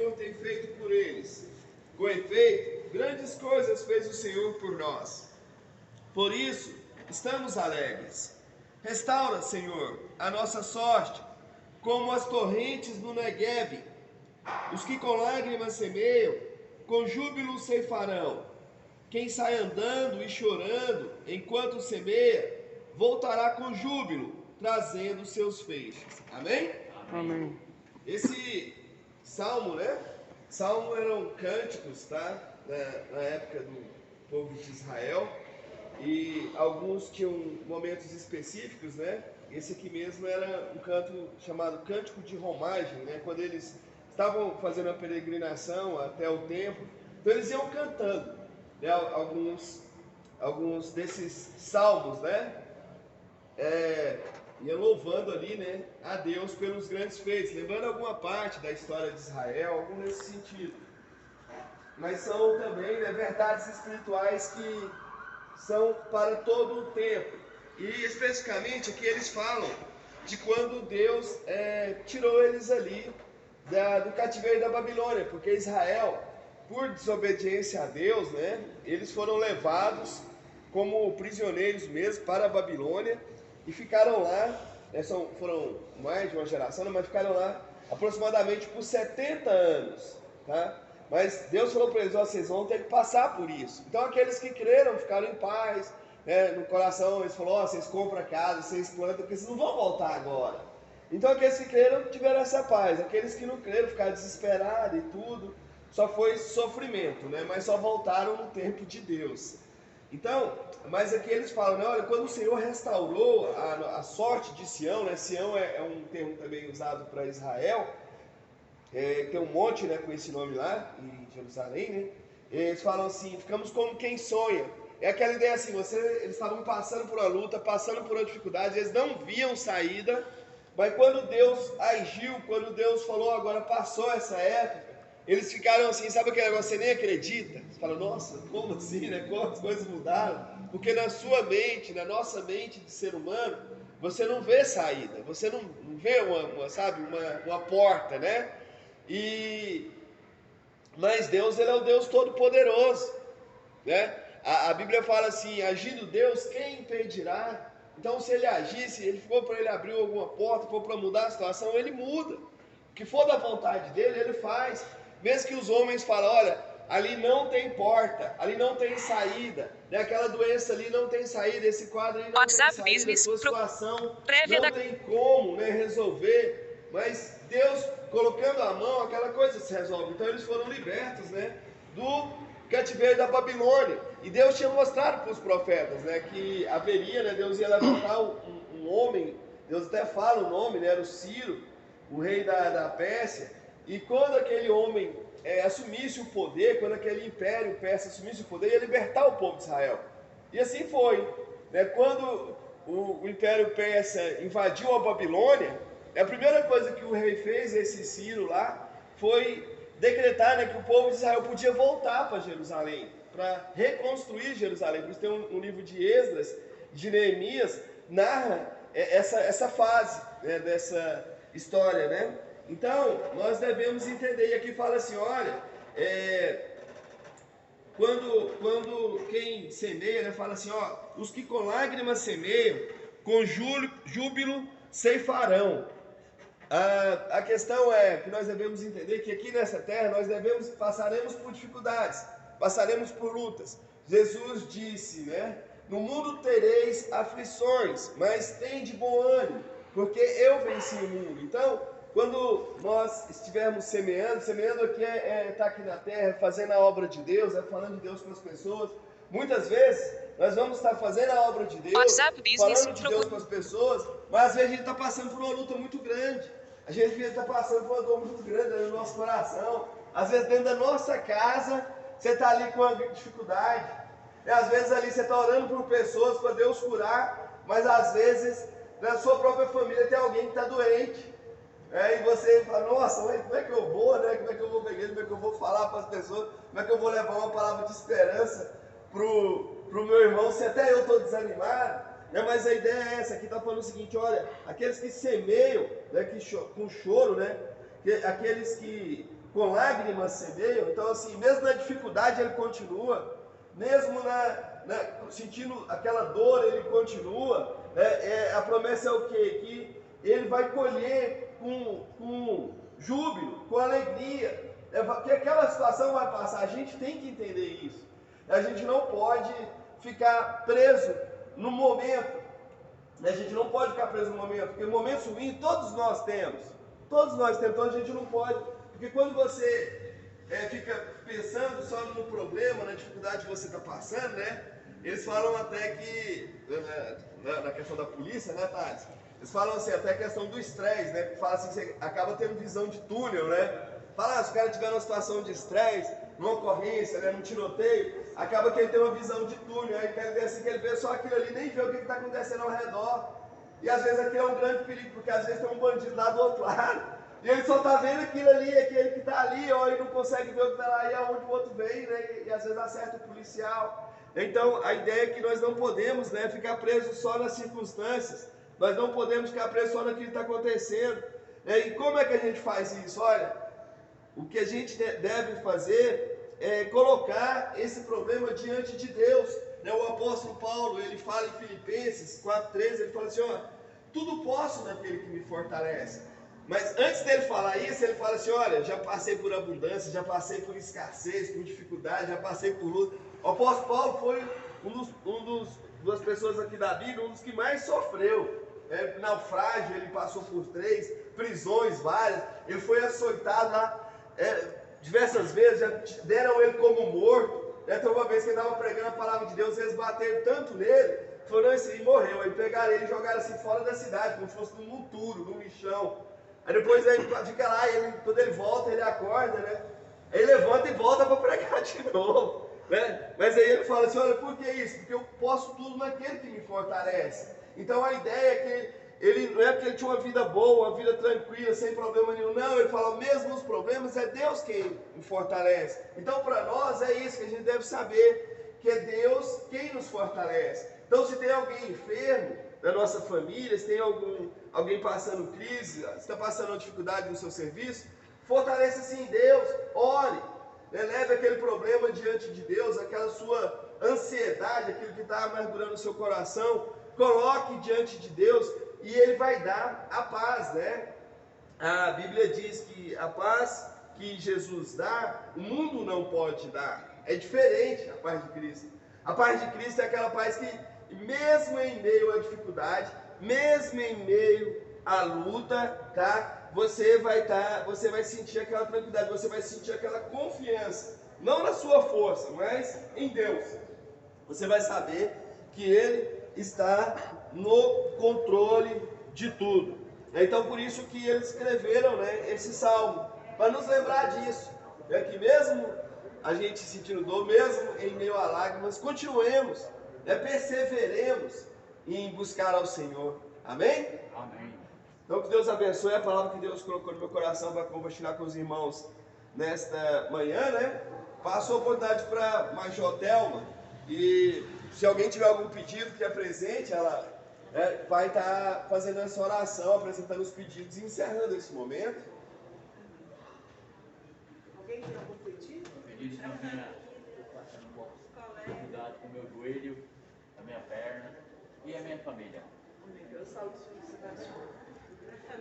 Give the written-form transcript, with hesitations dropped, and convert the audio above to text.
Senhor tem feito por eles. Com efeito, grandes coisas fez o Senhor por nós. Por isso, estamos alegres. Restaura, Senhor, a nossa sorte, como as torrentes no Neguebe. Os que com lágrimas semeiam, com júbilo ceifarão. Quem sai andando e chorando enquanto semeia, voltará com júbilo, trazendo seus feixes. Amém? Amém. Esse salmo, né? Salmo eram cânticos, tá? Na época do povo de Israel. E alguns tinham momentos específicos, né? Esse aqui mesmo era um canto chamado Cântico de Romagem, né? Quando eles estavam fazendo a peregrinação até o templo, então eles iam cantando, né? Alguns desses salmos, né? Ia louvando ali, né, a Deus pelos grandes feitos, lembrando alguma parte da história de Israel, algo nesse sentido. Mas são também, né, verdades espirituais que são para todo o tempo. E especificamente aqui eles falam de quando Deus tirou eles ali do cativeiro da Babilônia, porque Israel, por desobediência a Deus, né, eles foram levados como prisioneiros mesmo para a Babilônia e ficaram lá, né, foram mais de uma geração, mas ficaram lá aproximadamente por 70 anos, tá? Mas Deus falou para eles: vocês vão ter que passar por isso. Então aqueles que creram ficaram em paz, né, no coração. Eles falaram: vocês compram a casa, vocês plantam, porque vocês não vão voltar agora. Então aqueles que creram tiveram essa paz. Aqueles que não creram ficaram desesperados e tudo. Só foi sofrimento, né? Mas só voltaram no tempo de Deus. Então, mas aqui eles falam, né, olha, quando o Senhor restaurou a sorte de Sião, né? Sião é um termo também usado para Israel. Tem um monte, né, com esse nome lá em Jerusalém, né? Eles falam assim: ficamos como quem sonha. É aquela ideia assim, eles estavam passando por uma luta, passando por uma dificuldade, eles não viam saída, mas quando Deus agiu, quando Deus falou, agora passou essa época, eles ficaram assim, sabe aquele negócio, você nem acredita? Você fala: nossa, como assim, né? Como as coisas mudaram? Porque na sua mente, na nossa mente de ser humano, você não vê saída, você não vê uma porta, né? Mas Deus, ele é o Deus Todo-Poderoso, né? A Bíblia fala assim: agindo Deus, quem impedirá? Então, se ele agisse, ele for para ele abrir alguma porta, for para mudar a situação, ele muda. O que for da vontade dele, ele faz. Mesmo que os homens falem: olha, ali não tem porta, ali não tem saída, né? Aquela doença ali não tem saída, esse quadro ali não WhatsApp tem saída, Business, sua situação prévia não da... tem como, né, resolver. Mas Deus, colocando a mão, aquela coisa se resolve. Então eles foram libertos, né, do cativeiro da Babilônia. E Deus tinha mostrado para os profetas, né, que haveria, né, Deus ia levantar um homem. Deus até fala o nome, né, era o Ciro, o rei da Pérsia. E quando aquele homem assumisse o poder, quando aquele império persa assumisse o poder, ia libertar o povo de Israel. E assim foi, né? Quando o império persa invadiu a Babilônia, a primeira coisa que o rei fez, esse Ciro lá, foi decretar, né, que o povo de Israel podia voltar para Jerusalém, para reconstruir Jerusalém. Por isso tem um livro de Esdras, de Neemias, narra essa fase, né, dessa história, né? Então, nós devemos entender, e aqui fala assim, olha, quando quem semeia, né, fala assim, ó, os que com lágrimas semeiam, com júbilo ceifarão. A questão é que nós devemos entender que aqui nessa terra nós passaremos por dificuldades, passaremos por lutas. Jesus disse, né, no mundo tereis aflições, mas tende bom ânimo, porque eu venci o mundo. Então, quando nós estivermos semeando aqui estar aqui na terra, fazendo a obra de Deus, falando de Deus com as pessoas. Muitas vezes nós vamos estar fazendo a obra de Deus, WhatsApp Business, falando de Deus com as pessoas, mas às vezes a gente está passando por uma luta muito grande. A gente está passando por uma dor muito grande no nosso coração. Às vezes dentro da nossa casa, você está ali com uma dificuldade. E às vezes ali você está orando por pessoas para Deus curar, mas às vezes na sua própria família tem alguém que está doente. E você fala: nossa, mas como é que eu vou, né? Como é que eu vou para a igreja? Como é que eu vou falar para as pessoas? Como é que eu vou levar uma palavra de esperança pro meu irmão, se até eu estou desanimado? Mas a ideia é essa, aqui está falando o seguinte: olha, aqueles que semeiam, né, com choro, né, aqueles que com lágrimas semeiam. Então, assim, mesmo na dificuldade ele continua, mesmo sentindo aquela dor ele continua. A promessa é o quê? Que ele vai colher com júbilo, com alegria, que aquela situação vai passar. A gente tem que entender isso. A gente não pode ficar preso no momento. A gente não pode ficar preso no momento, porque momentos ruins todos nós temos. Todos nós temos, então a gente não pode. Porque quando você fica pensando só no problema, na dificuldade que você está passando, né? Eles falam até que, na questão da polícia, né, Thales? Eles falam assim, até a questão do estresse, né? Fala assim, você acaba tendo visão de túnel, né? Fala, se o cara tiver numa situação de estresse, numa ocorrência, né, num tiroteio, acaba que ele tem uma visão de túnel, aí quer dizer assim, que ele vê só aquilo ali, nem vê o que está acontecendo ao redor. E às vezes aquilo é um grande perigo, porque às vezes tem um bandido lá do outro lado, e ele só está vendo aquilo ali, aquele que está ali, ó, e não consegue ver o que está lá, e aonde o outro vem, né, e às vezes acerta o policial. Então a ideia é que nós não podemos, né, ficar presos só nas circunstâncias, nós não podemos ficar presos só naquilo que está acontecendo. E como é que a gente faz isso? Olha, o que a gente deve fazer é colocar esse problema diante de Deus. O apóstolo Paulo, ele fala em Filipenses 4,13, ele fala assim, ó, tudo posso naquele que me fortalece. Mas antes dele falar isso, ele fala assim, olha, já passei por abundância, já passei por escassez, por dificuldade, já passei por luta. O apóstolo Paulo foi das pessoas aqui da Bíblia, um dos que mais sofreu. Naufrágio, ele passou por 3, prisões várias, ele foi açoitado lá diversas vezes, já deram ele como morto. Então uma vez que ele estava pregando a palavra de Deus, eles bateram tanto nele, foram assim, e morreu. Aí pegaram ele e jogaram assim fora da cidade, como se fosse num monturo, num lixão. Aí depois ele fica lá, quando ele volta, ele acorda, né? Aí ele levanta e volta para pregar de novo, né? Mas aí ele fala assim, olha, por que isso? Porque eu posso tudo naquele que me fortalece. Então a ideia é que ele não é porque ele tinha uma vida boa, uma vida tranquila, sem problema nenhum. Não, ele fala, mesmo os problemas, é Deus quem o fortalece. Então para nós é isso que a gente deve saber, que é Deus quem nos fortalece. Então se tem alguém enfermo na nossa família, se tem alguém passando crise, se está passando uma dificuldade no seu serviço, fortaleça-se em Deus, ore, leve aquele problema diante de Deus, aquela sua ansiedade, aquilo que está amargurando o seu coração, coloque diante de Deus e Ele vai dar a paz, né? A Bíblia diz que a paz que Jesus dá, o mundo não pode dar. É diferente a paz de Cristo. A paz de Cristo é aquela paz que, mesmo em meio à dificuldade, mesmo em meio à luta, tá? Você vai sentir aquela tranquilidade, você vai sentir aquela confiança, não na sua força, mas em Deus. Você vai saber que Ele está no controle de tudo. Então por isso que eles escreveram, né, esse salmo, para nos lembrar disso, que mesmo a gente sentindo dor, mesmo em meio a lágrimas, continuemos, perseveremos em buscar ao Senhor. Amém? Amém. Então que Deus abençoe a palavra que Deus colocou no meu coração para compartilhar com os irmãos nesta manhã, né? Passou a oportunidade para Major Thelma, e se alguém tiver algum pedido que apresente, ela vai estar fazendo essa oração, apresentando os pedidos e encerrando esse momento. Alguém tem algum pedido? Pedido na minha, estou passando um pouco de dificuldade com o meu joelho, a minha perna e a minha família. Amém. Deus saúde, Senhor Sebastião.